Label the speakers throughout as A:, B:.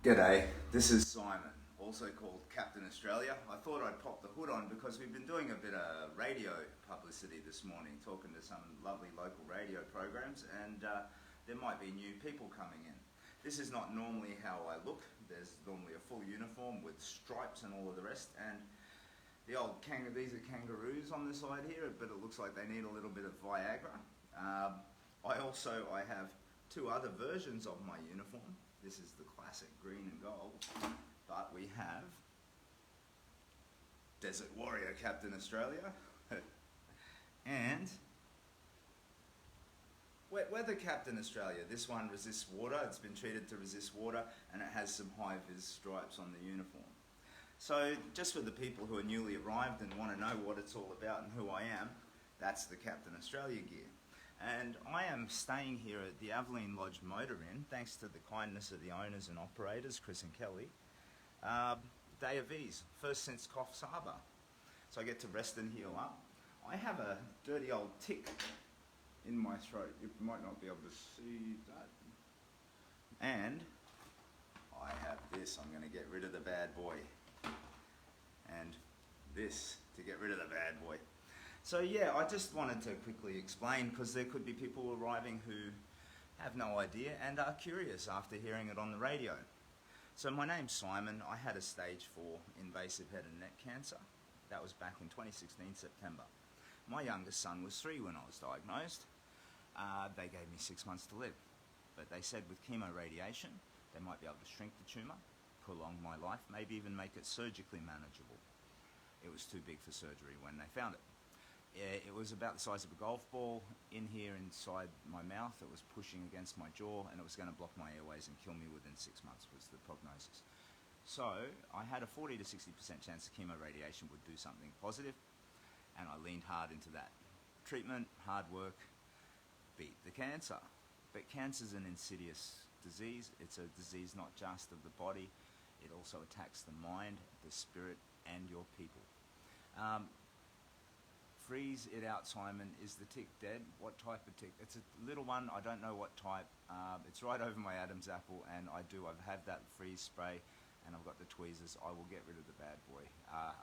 A: G'day, this is Simon, also called Captain Australia. I thought I'd pop the hood on because we've been doing a bit of radio publicity this morning, talking to some lovely local radio programs, and there might be new people coming in. This is not normally how I look. There's normally a full uniform with stripes and all of the rest, and the old these are kangaroos on the side here, but it looks like they need a little bit of Viagra. I have two other versions of my uniform. This is the classic green and gold, but we have Desert Warrior Captain Australia and Wet Weather Captain Australia. This one resists water, it's been treated to resist water, and it has some high-vis stripes on the uniform. So just for the people who are newly arrived and want to know what it's all about and who I am, that's the Captain Australia gear. And I am staying here at the Aveline Lodge Motor Inn, thanks to the kindness of the owners and operators, Chris and Kelly. Day of ease, first since Coffs Harbour. So I get to rest and heal up. I have a dirty old tick in my throat. You might not be able to see that. And I have this, I'm going to get rid of the bad boy. And this to get rid of the bad boy. So yeah, I just wanted to quickly explain, because there could be people arriving who have no idea and are curious after hearing it on the radio. So my name's Simon. I had a stage 4 invasive head and neck cancer. That was back in 2016 September. My youngest son was 3 when I was diagnosed. They gave me 6 months to live, but they said with chemoradiation they might be able to shrink the tumour, prolong my life, maybe even make it surgically manageable. It was too big for surgery when they found it. It was about the size of a golf ball in here inside my mouth. It was pushing against my jaw, and it was going to block my airways and kill me within 6 months was the prognosis. So I had a 40 to 60% chance that chemoradiation would do something positive, and I leaned hard into that. Treatment, hard work, beat the cancer. But cancer's an insidious disease. It's a disease not just of the body, it also attacks the mind, the spirit, and your people. Freeze it out, Simon. Is the tick dead? What type of tick? It's a little one. I don't know what type. It's right over my Adam's apple, and I've had that freeze spray, and I've got the tweezers. I will get rid of the bad boy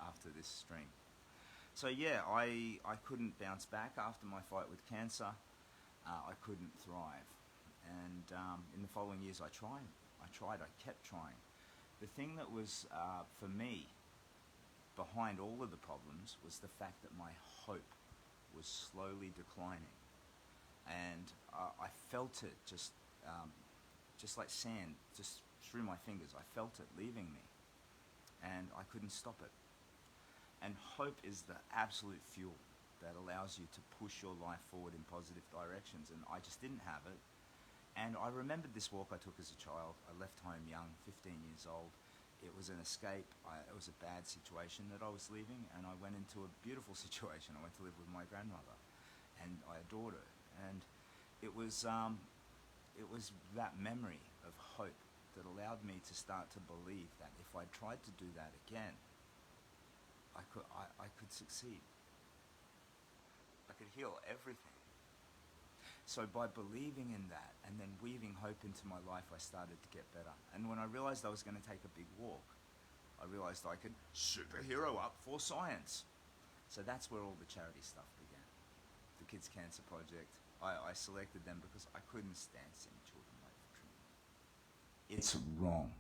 A: after this stream. So yeah, I couldn't bounce back after my fight with cancer. I couldn't thrive, and in the following years I kept trying. The thing that was, for me, behind all of the problems was the fact that my hope was slowly declining, and I felt it just like sand just through my fingers. I felt it leaving me, and I couldn't stop it. And hope is the absolute fuel that allows you to push your life forward in positive directions, and I just didn't have it. And I remembered this walk I took as a child. I left home young, 15 years old. It was an escape. It was a bad situation that I was leaving, and I went into a beautiful situation. I went to live with my grandmother, and I adored her. And it was that memory of hope that allowed me to start to believe that if I tried to do that again, I could succeed. I could heal everything. So by believing in that and then weaving hope into my life, I started to get better. And when I realized I was going to take a big walk, I realized I could superhero up for science. So that's where all the charity stuff began. The Kids Cancer Project. I selected them because I couldn't stand seeing children wait for treatment. It's wrong.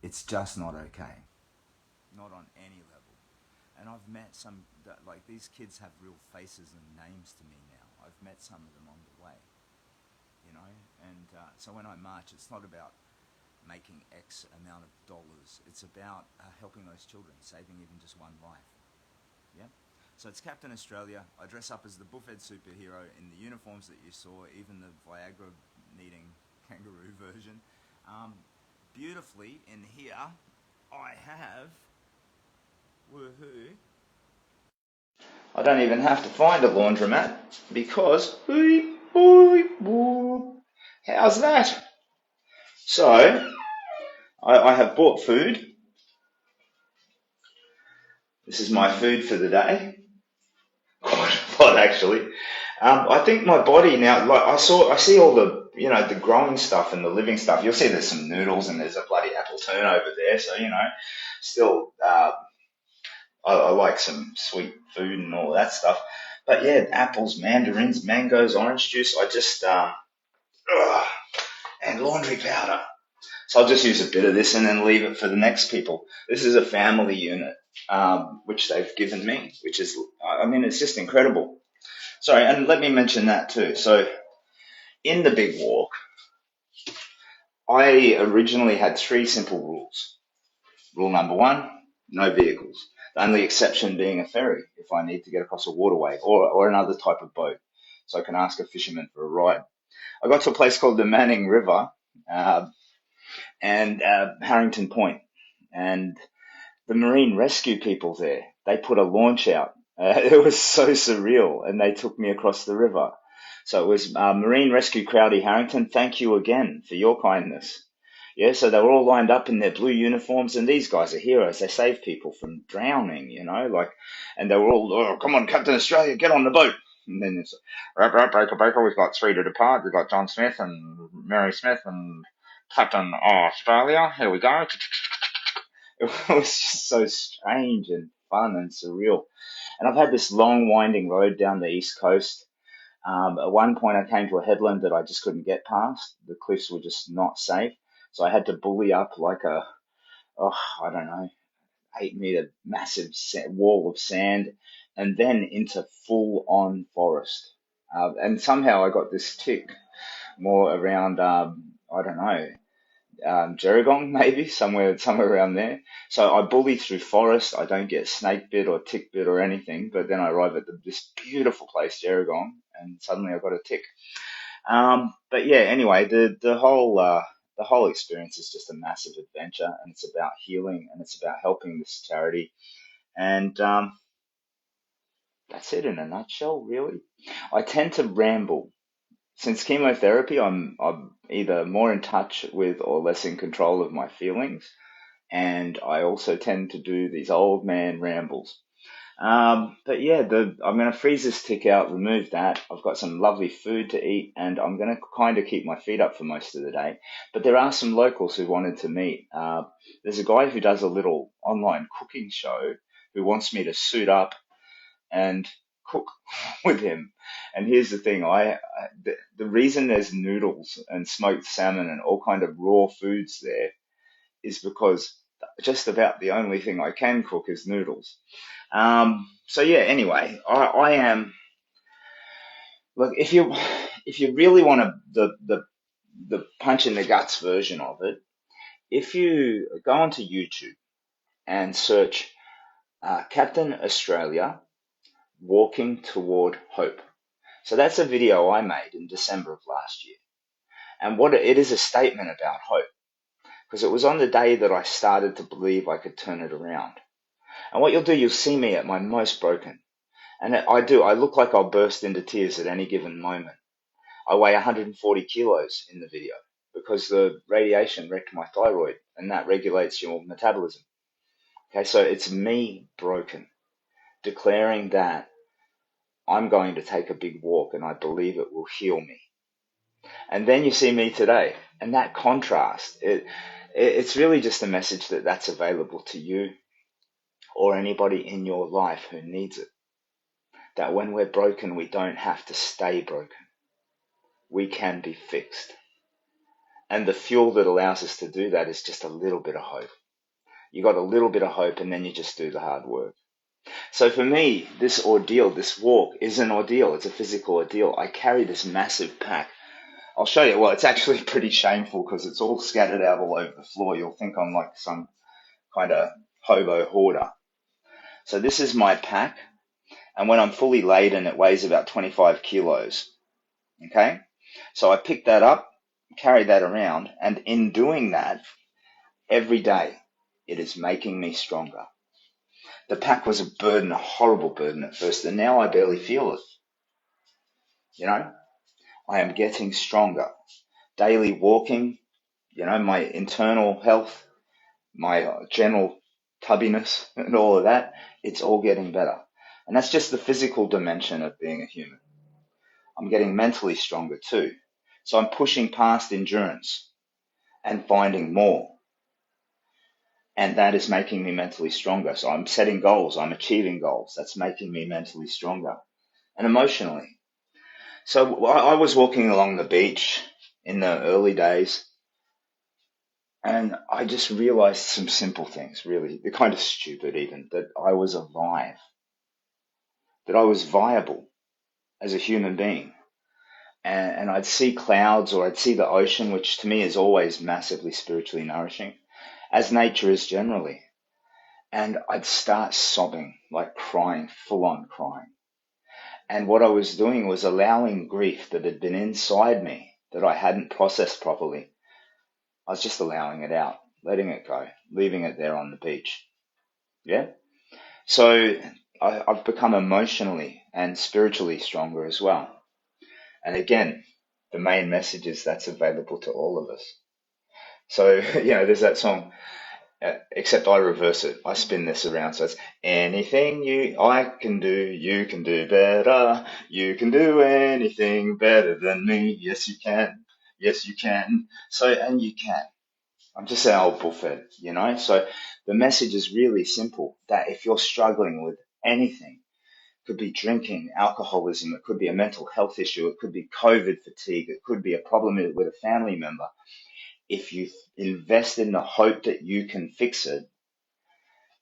A: It's just not okay. Not on any level. And I've met some, like these kids have real faces and names to me now. I've met some of them on the way, you know, and so when I march, it's not about making X amount of dollars. It's about helping those children, saving even just one life. Yeah. So it's Captain Australia. I dress up as the buffhead superhero in the uniforms that you saw, even the Viagra-needing kangaroo version. Beautifully in here, I have, woohoo, I don't even have to find a laundromat because, how's that? So, I have bought food. This is my food for the day. Quite a lot actually. I think my body now, like I see all the, the growing stuff and the living stuff. You'll see there's some noodles and there's a bloody apple turn over there. So, still, I like some sweet food and all that stuff. But yeah, apples, mandarins, mangoes, orange juice. Ugh, and laundry powder. So I'll just use a bit of this and then leave it for the next people. This is a family unit, which they've given me, which is, I mean, it's just incredible. Sorry, and let me mention that too. So in the big walk, I originally had three simple rules. Rule number one, no vehicles. The only exception being a ferry if I need to get across a waterway or another type of boat. So I can ask a fisherman for a ride. I got to a place called the Manning River uh, and Harrington Point, and the marine rescue people there, they put a launch out. It was so surreal, and they took me across the river. So it was Marine Rescue Crowdy Harrington. Thank you again for your kindness. Yeah, so they were all lined up in their blue uniforms, and these guys are heroes. They save people from drowning, and they were all, oh, come on, Captain Australia, get on the boat. And then it's, right, Baker, we've got three to depart. We've got John Smith and Mary Smith and Captain Australia. Here we go. It was just so strange and fun and surreal. And I've had this long winding road down the east coast. At one point, I came to a headland that I just couldn't get past. The cliffs were just not safe. So I had to bully up like I don't know, 8 meter massive wall of sand and then into full on forest. And somehow I got this tick more around, I don't know, Gerringong, maybe somewhere around there. So I bully through forest. I don't get snake bit or tick bit or anything, but then I arrive at this beautiful place, Gerringong, and suddenly I've got a tick. But yeah, anyway, the whole experience is just a massive adventure, and it's about healing, and it's about helping this charity, and that's it in a nutshell, really. I tend to ramble. Since chemotherapy, I'm either more in touch with or less in control of my feelings, and I also tend to do these old man rambles. But yeah, I'm going to freeze this tick out, remove that. I've got some lovely food to eat, and I'm going to kind of keep my feet up for most of the day. But there are some locals who wanted to meet. There's a guy who does a little online cooking show who wants me to suit up and cook with him. And here's the thing: the reason there's noodles and smoked salmon and all kind of raw foods there is because just about the only thing I can cook is noodles. So yeah, anyway, I am, look, if you really want the punch in the guts version of it, if you go onto YouTube and search Captain Australia Walking Toward Hope. So that's a video I made in December of last year. And what it is a statement about hope, because it was on the day that I started to believe I could turn it around. And what you'll see me at my most broken. And I look like I'll burst into tears at any given moment. I weigh 140 kilos in the video because the radiation wrecked my thyroid and that regulates your metabolism. Okay, so it's me broken, declaring that I'm going to take a big walk and I believe it will heal me. And then you see me today, and that contrast, it's really just a message that that's available to you or anybody in your life who needs it. That when we're broken, we don't have to stay broken. We can be fixed. And the fuel that allows us to do that is just a little bit of hope. You got a little bit of hope and then you just do the hard work. So for me, this ordeal, this walk is an ordeal. It's a physical ordeal. I carry this massive pack. I'll show you. Well, it's actually pretty shameful because it's all scattered out all over the floor. You'll think I'm like some kind of hobo hoarder. So this is my pack. And when I'm fully laden, it weighs about 25 kilos. Okay? So I pick that up, carry that around, and in doing that, every day, it is making me stronger. The pack was a burden, a horrible burden at first, and now I barely feel it. I am getting stronger. Daily walking, my internal health, my general tubbiness and all of that, it's all getting better. And that's just the physical dimension of being a human. I'm getting mentally stronger too. So I'm pushing past endurance and finding more. And that is making me mentally stronger. So I'm setting goals, I'm achieving goals. That's making me mentally stronger and emotionally. So I was walking along the beach in the early days, and I just realized some simple things, really. They're kind of stupid even, that I was alive, that I was viable as a human being. And I'd see clouds or I'd see the ocean, which to me is always massively spiritually nourishing, as nature is generally. And I'd start sobbing, like crying, full on crying. And what I was doing was allowing grief that had been inside me that I hadn't processed properly. I was just allowing it out, letting it go, leaving it there on the beach. Yeah? So I've become emotionally and spiritually stronger as well. And again, the main message is that's available to all of us. So, there's that song, except I reverse it. I spin this around. So it's anything I can do, you can do better. You can do anything better than me. Yes, you can. Yes, you can. So, and you can. I'm just an old bullfed, So the message is really simple, that if you're struggling with anything, it could be drinking, alcoholism, it could be a mental health issue, it could be COVID fatigue, it could be a problem with a family member. If you invest in the hope that you can fix it,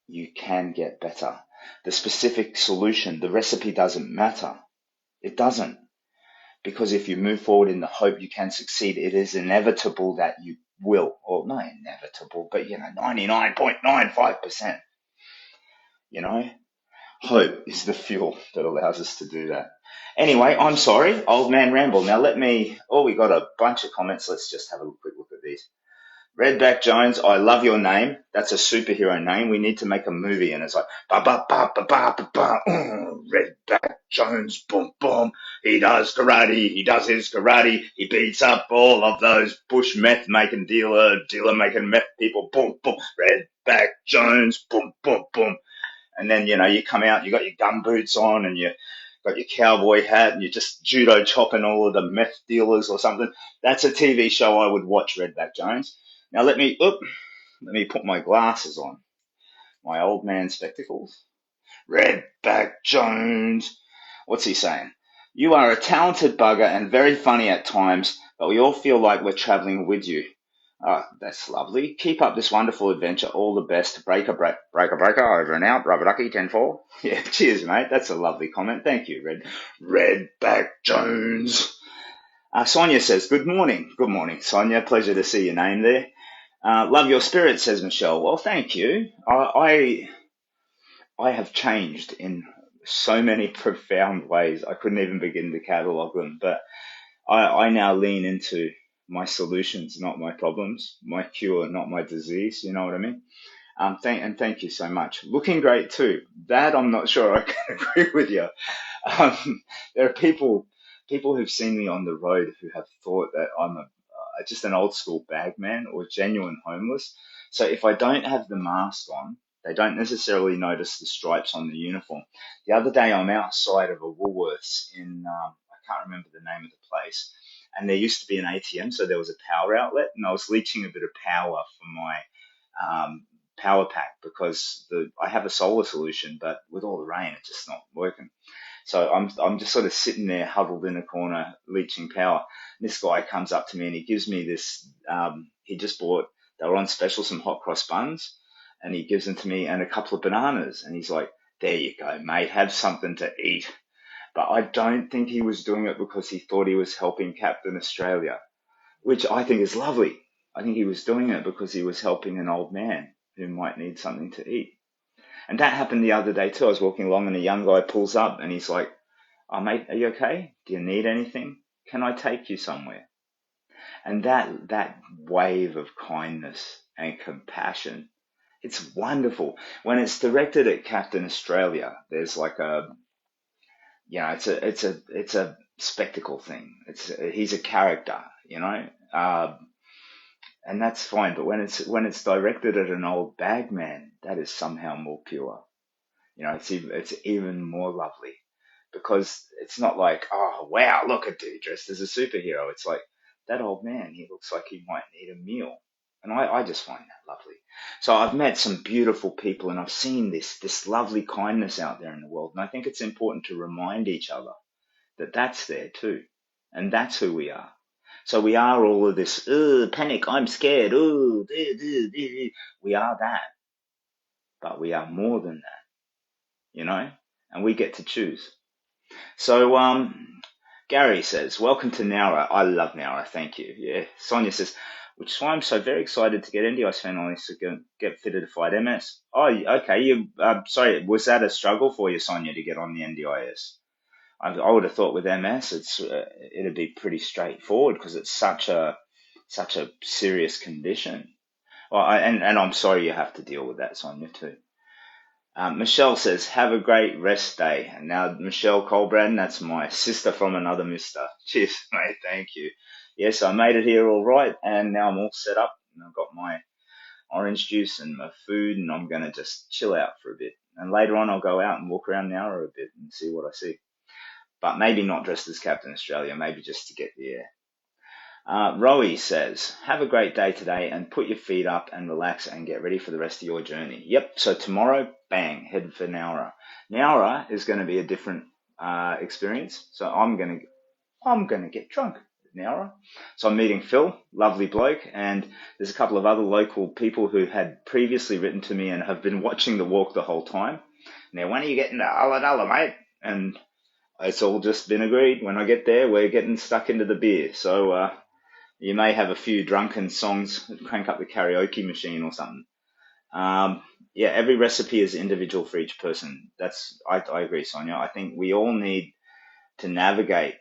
A: you can get better. The specific solution, the recipe doesn't matter. It doesn't. Because if you move forward in the hope you can succeed, it is inevitable that you will. Or not inevitable, but 99.95%. Hope is the fuel that allows us to do that. Anyway, I'm sorry, old man ramble. Now we got a bunch of comments. Let's just have a quick look at these. Redback Jones, I love your name. That's a superhero name. We need to make a movie, and it's like ba ba ba ba ba ba ba. Redback Jones, boom boom. He does karate. He does his karate. He beats up all of those bush meth making dealer making meth people. Boom boom. Redback Jones, boom boom boom. And then you come out. You got your gum boots on, and you got your cowboy hat, and you're just judo chopping all of the meth dealers or something. That's a TV show I would watch, Redback Jones. Now let me put my glasses on, my old man spectacles. Redback Jones. What's he saying? You are a talented bugger and very funny at times, but we all feel like we're traveling with you. That's lovely. Keep up this wonderful adventure. All the best. Breaker, over and out. Rubber ducky, 10-4. Yeah, cheers, mate. That's a lovely comment. Thank you, Redback Jones. Sonia says, good morning. Good morning, Sonia. Pleasure to see your name there. Love your spirit, says Michelle. Well, thank you. I have changed in so many profound ways. I couldn't even begin to catalog them, but I now lean into my solutions, not my problems, my cure, not my disease. You know what I mean? Thank you so much. Looking great too. That I'm not sure I can agree with you. There are people who've seen me on the road who have thought that I'm just an old school bagman or genuine homeless. So if I don't have the mask on, they don't necessarily notice the stripes on the uniform. The other day I'm outside of a Woolworths in, I can't remember the name of the place, and there used to be an ATM, so there was a power outlet, and I was leeching a bit of power for my power pack because I have a solar solution, but with all the rain, it's just not working. So I'm just sort of sitting there huddled in a corner, leeching power. And this guy comes up to me and he gives me this. He just bought. They were on special, some hot cross buns, and he gives them to me and a couple of bananas. And he's like, "There you go, mate. Have something to eat." But I don't think he was doing it because he thought he was helping Captain Australia, which I think is lovely. I think he was doing it because he was helping an old man who might need something to eat. And that happened the other day too. I was walking along and a young guy pulls up and he's like, "Oh, mate, are you okay? Do you need anything? Can I take you somewhere?" And that wave of kindness and compassion, it's wonderful. When it's directed at Captain Australia, there's like it's a spectacle thing. He's a character, and that's fine. But when it's directed at an old bagman, that is somehow more pure. It's even more lovely because it's not like, oh, wow, look at dude dressed as a superhero. It's like, that old man, he looks like he might need a meal. And I just find that lovely. So I've met some beautiful people and I've seen this lovely kindness out there in the world. And I think it's important to remind each other that that's there too. And that's who we are. So we are all of this, panic, I'm scared, we are that. But we are more than that, and we get to choose. So, Gary says, welcome to Nowra. I love Nowra, thank you. Yeah. Sonia says, which is why I'm so very excited to get NDIS finalists to get fitted to fight MS. Oh, okay. Sorry, was that a struggle for you, Sonia, to get on the NDIS? I would have thought with MS, it'd be pretty straightforward because it's such a serious condition. Well, and I'm sorry you have to deal with that, Sonia, too. Michelle says, have a great rest day. And now, Michelle Colbrand, that's my sister from another mister. Cheers, mate. Thank you. Yes, I made it here all right, and now I'm all set up. And I've got my orange juice and my food, and I'm going to just chill out for a bit. And later on, I'll go out and walk around Nowra a bit and see what I see. But maybe not dressed as Captain Australia, maybe just to get the air. Rowie says, have a great day today and put your feet up and relax and get ready for the rest of your journey. Yep, so tomorrow, bang, head for Nowra. Nowra is going to be a different experience, so I'm going to get drunk at Nowra. So I'm meeting Phil, lovely bloke, and there's a couple of other local people who had previously written to me and have been watching the walk the whole time. Now, when are you getting to Ulladulla, mate? And it's all just been agreed. When I get there, we're getting stuck into the beer. So you may have a few drunken songs, crank up the karaoke machine or something. Yeah, every recipe is individual for each person. I agree, Sonia. I think we all need to navigate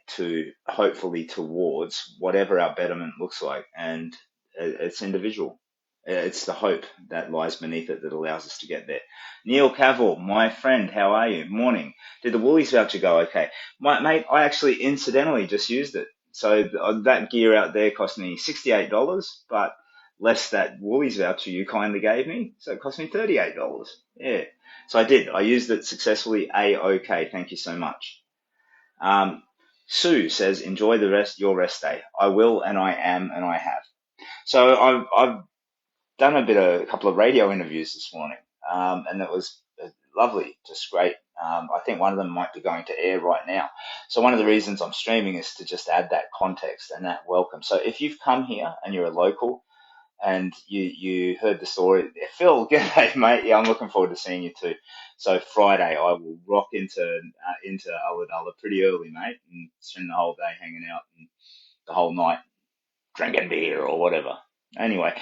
A: hopefully towards whatever our betterment looks like, and it's individual. It's the hope that lies beneath it that allows us to get there. Neil Cavill, my friend, how are you? Morning. Did the Woolies voucher go okay? Mate, I actually incidentally just used it. So that gear out there cost me $68, but less that Woolies voucher you kindly gave me. So it cost me $38. Yeah. So I did. I used it successfully. A-okay. Thank you so much. Sue says, enjoy your rest day. I will, and I am, and I have. So I've done a couple of radio interviews this morning, and it was lovely, just great. I think one of them might be going to air right now. So one of the reasons I'm streaming is to just add that context and that welcome. So if you've come here and you're a local and you heard the story, Phil, g'day, mate. Yeah, I'm looking forward to seeing you too. So Friday I will rock into Ulladulla pretty early, mate, and spend the whole day hanging out and the whole night drinking beer or whatever. Anyway,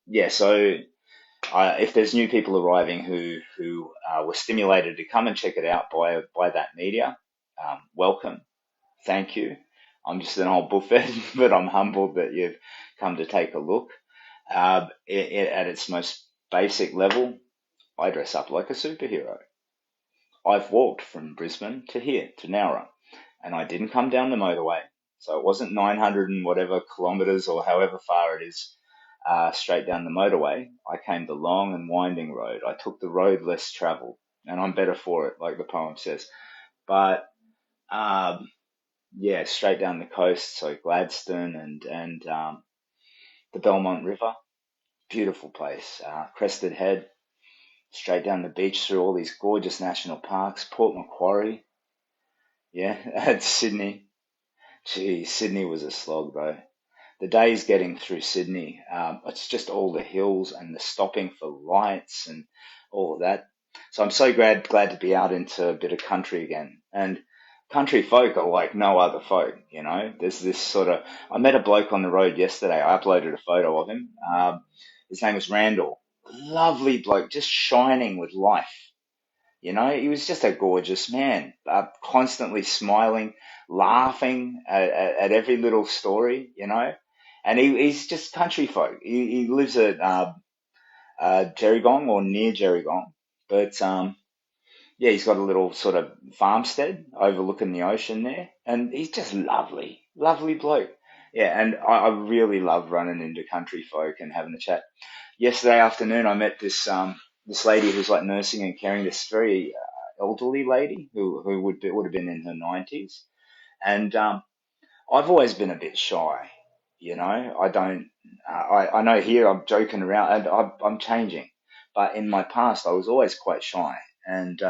A: yeah, so if there's new people arriving who were stimulated to come and check it out by that media, welcome, thank you. I'm just an old buffet, but I'm humbled that you've come to take a look. At its most basic level, I dress up like a superhero. I've walked from Brisbane to here, to Nowra, and I didn't come down the motorway, so it wasn't 900 and whatever kilometres or however far it is straight down the motorway. I came the long and winding road. I took the road less travelled, and I'm better for it, like the poem says. But yeah, straight down the coast, so Gladstone and the Belmont River, beautiful place. Crested Head, straight down the beach through all these gorgeous national parks. Port Macquarie, yeah, at Sydney. Gee, Sydney was a slog though. The days getting through Sydney, it's just all the hills and the stopping for lights and all of that. So I'm so glad to be out into a bit of country again. And country folk are like no other folk, There's this I met a bloke on the road yesterday. I uploaded a photo of him. His name was Randall. Lovely bloke, just shining with life. He was just a gorgeous man, constantly smiling, laughing at every little story, And he's just country folk. He lives at Gerringong or near Gerringong, but yeah, he's got a little sort of farmstead overlooking the ocean there, and he's just lovely, lovely bloke. Yeah, and I really love running into country folk and having a chat. Yesterday afternoon, I met this lady who's like nursing and caring this very elderly lady who would have been in her 90s, and I've always been a bit shy. You know, I don't. I know here I'm joking around, and I'm changing, but in my past I was always quite shy, and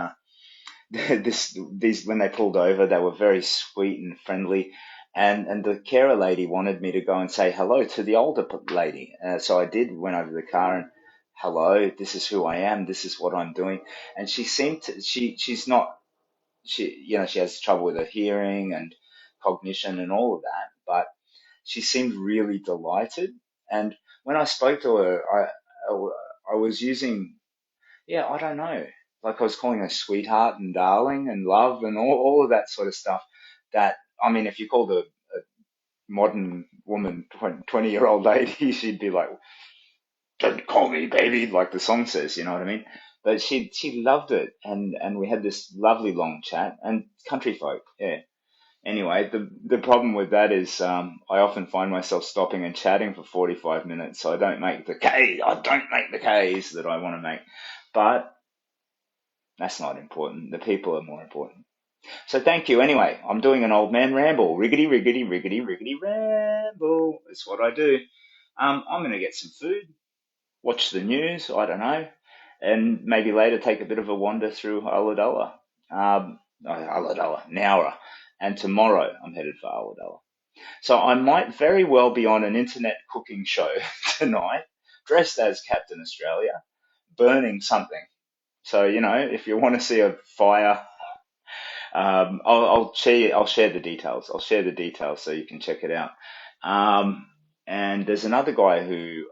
A: these when they pulled over, they were very sweet and friendly, and the carer lady wanted me to go and say hello to the older lady. So I did. Went over to the car and hello. This is who I am. This is what I'm doing. And she seemed to. She's not. She has trouble with her hearing and cognition and all of that, but she seemed really delighted. And when I spoke to her, I was using, yeah, I don't know. Like I was calling her sweetheart and darling and love and all of that sort of stuff. That, I mean, if you called a modern woman, 20-year-old lady, she'd be like, don't call me baby, like the song says, you know what I mean? But she loved it. And we had this lovely long chat and country folk. Yeah. Anyway, the problem with that is I often find myself stopping and chatting for 45 minutes, so I don't make the Ks that I want to make. But that's not important. The people are more important. So thank you. Anyway, I'm doing an old man ramble. Riggedy, riggedy, riggedy, riggedy ramble. That's what I do. I'm going to get some food, watch the news, I don't know, and maybe later take a bit of a wander through Ulladulla. Nowra. And tomorrow I'm headed for Ulladulla. So I might very well be on an internet cooking show tonight, dressed as Captain Australia, burning something. So, if you want to see a fire, I'll share the details. I'll share the details so you can check it out. And there's another guy who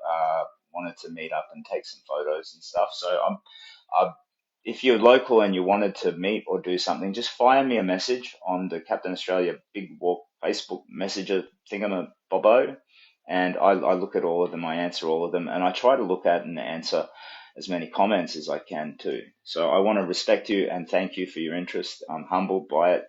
A: wanted to meet up and take some photos and stuff. So if you're local and you wanted to meet or do something, just fire me a message on the Captain Australia Big Walk Facebook Messenger thingamabobbo, and I look at all of them, I answer all of them, and I try to look at and answer as many comments as I can too. So I want to respect you and thank you for your interest. I'm humbled by it,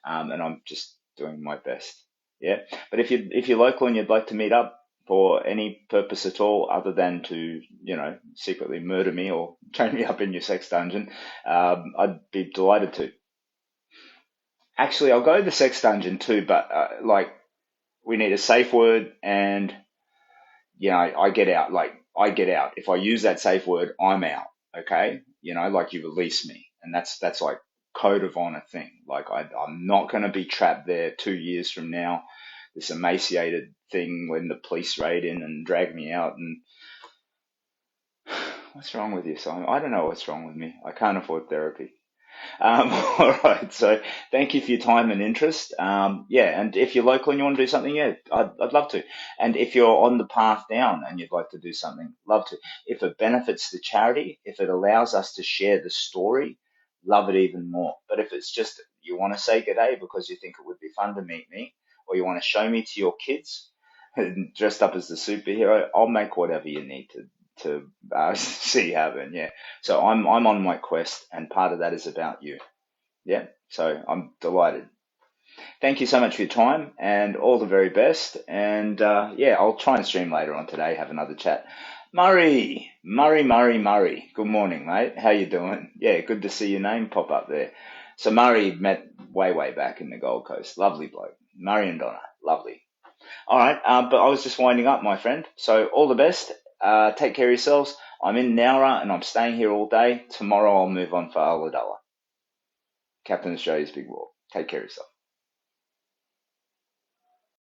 A: and I'm just doing my best. Yeah, but if you're local and you'd like to meet up for any purpose at all other than to, secretly murder me or chain me up in your sex dungeon, I'd be delighted to. Actually, I'll go to the sex dungeon too, but we need a safe word and, I get out. Like, I get out. If I use that safe word, I'm out. Okay? Like you release me. And that's like code of honor thing. Like, I'm not going to be trapped there 2 years from now, this emaciated thing when the police raid in and drag me out. And what's wrong with you, Simon? I don't know what's wrong with me. I can't afford therapy. All right. So thank you for your time and interest. And if you're local and you want to do something, yeah, I'd love to. And if you're on the path down and you'd like to do something, love to. If it benefits the charity, if it allows us to share the story, love it even more. But if it's just you want to say good day because you think it would be fun to meet me, or you want to show me to your kids dressed up as the superhero, I'll make whatever you need to see happen. Yeah. So I'm on my quest, and part of that is about you. Yeah. So I'm delighted. Thank you so much for your time, and all the very best. And I'll try and stream later on today. Have another chat. Murray. Good morning, mate. How you doing? Yeah, good to see your name pop up there. So Murray met way back in the Gold Coast. Lovely bloke. Murray and Donna. Lovely. All right, but I was just winding up, my friend. So all the best. Take care of yourselves. I'm in Nowra and I'm staying here all day. Tomorrow I'll move on for Ulladulla. Captain Australia's Big War. Take care of yourself.